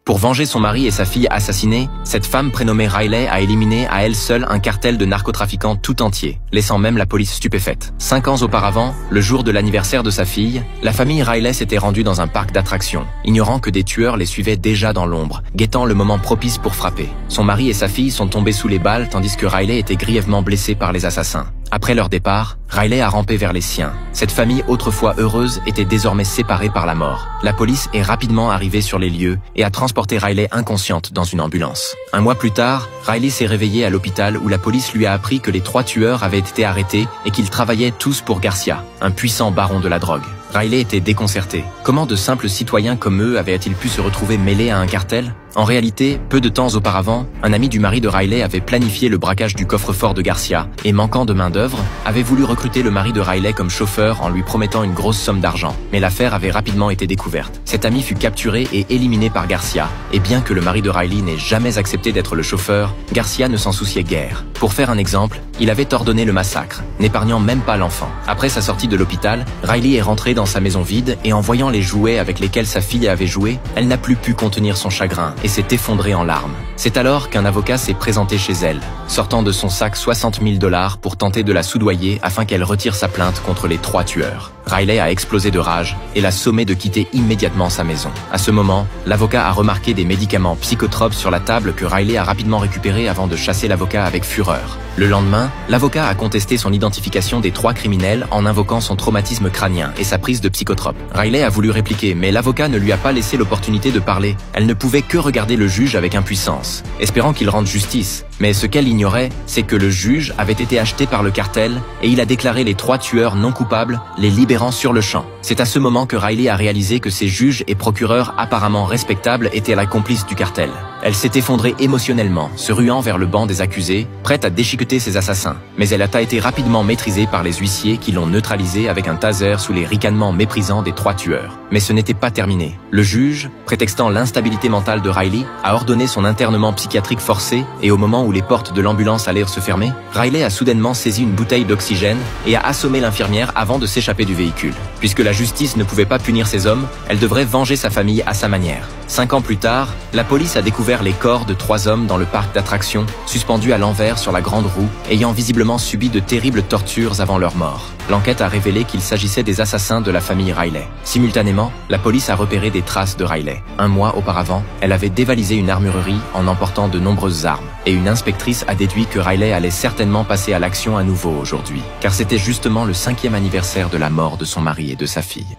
Pour venger son mari et sa fille assassinés, cette femme prénommée Riley a éliminé à elle seule un cartel de narcotrafiquants tout entier, laissant même la police stupéfaite. 5 ans auparavant, le jour de l'anniversaire de sa fille, la famille Riley s'était rendue dans un parc d'attractions, ignorant que des tueurs les suivaient déjà dans l'ombre, guettant le moment propice pour frapper. Son mari et sa fille sont tombés sous les balles tandis que Riley était grièvement blessé par les assassins. Après leur départ, Riley a rampé vers les siens. Cette famille autrefois heureuse était désormais séparée par la mort. La police est rapidement arrivée sur les lieux et a transporté Riley inconsciente dans une ambulance. Un mois plus tard, Riley s'est réveillée à l'hôpital où la police lui a appris que les 3 tueurs avaient été arrêtés et qu'ils travaillaient tous pour Garcia, un puissant baron de la drogue. Riley était déconcerté. Comment de simples citoyens comme eux avaient-ils pu se retrouver mêlés à un cartel? En réalité, peu de temps auparavant, un ami du mari de Riley avait planifié le braquage du coffre-fort de Garcia et, manquant de main-d'œuvre, avait voulu recruter le mari de Riley comme chauffeur en lui promettant une grosse somme d'argent. Mais l'affaire avait rapidement été découverte. Cet ami fut capturé et éliminé par Garcia, et bien que le mari de Riley n'ait jamais accepté d'être le chauffeur, Garcia ne s'en souciait guère. Pour faire un exemple, il avait ordonné le massacre, n'épargnant même pas l'enfant. Après sa sortie de l'hôpital, Riley est rentrée dans sa maison vide et en voyant les jouets avec lesquels sa fille avait joué, elle n'a plus pu contenir son chagrin et s'est effondrée en larmes. C'est alors qu'un avocat s'est présenté chez elle, sortant de son sac 60 000 $ pour tenter de la soudoyer afin qu'elle retire sa plainte contre les 3 tueurs. Riley a explosé de rage et l'a sommé de quitter immédiatement sa maison. À ce moment, l'avocat a remarqué des médicaments psychotropes sur la table que Riley a rapidement récupérés avant de chasser l'avocat avec fureur. Le lendemain, l'avocat a contesté son identification des 3 criminels en invoquant son traumatisme crânien et sa prise de psychotropes. Riley a voulu répliquer, mais l'avocat ne lui a pas laissé l'opportunité de parler. Elle ne pouvait que regarder le juge avec impuissance, espérant qu'il rende justice. Mais ce qu'elle ignorait, c'est que le juge avait été acheté par le cartel et il a déclaré les 3 tueurs non coupables, les libérant sur le champ. C'est à ce moment que Riley a réalisé que ces juges et procureurs apparemment respectables étaient la complice du cartel. Elle s'est effondrée émotionnellement, se ruant vers le banc des accusés, prête à déchiqueter ses assassins. Mais elle a été rapidement maîtrisée par les huissiers qui l'ont neutralisée avec un taser sous les ricanements méprisants des 3 tueurs. Mais ce n'était pas terminé. Le juge, prétextant l'instabilité mentale de Riley, a ordonné son internement psychiatrique forcé et au moment où les portes de l'ambulance allèrent se fermer, Riley a soudainement saisi une bouteille d'oxygène et a assommé l'infirmière avant de s'échapper du véhicule. Puisque la justice ne pouvait pas punir ces hommes, elle devrait venger sa famille à sa manière. 5 ans plus tard, la police a découvert les corps de 3 hommes dans le parc d'attractions, suspendus à l'envers sur la grande roue, ayant visiblement subi de terribles tortures avant leur mort. L'enquête a révélé qu'il s'agissait des assassins de la famille Riley. Simultanément, la police a repéré des traces de Riley. Un mois auparavant, elle avait dévalisé une armurerie en emportant de nombreuses armes. Et une inspectrice a déduit que Riley allait certainement passer à l'action à nouveau aujourd'hui. Car c'était justement le 5e anniversaire de la mort de son mari et de sa fille.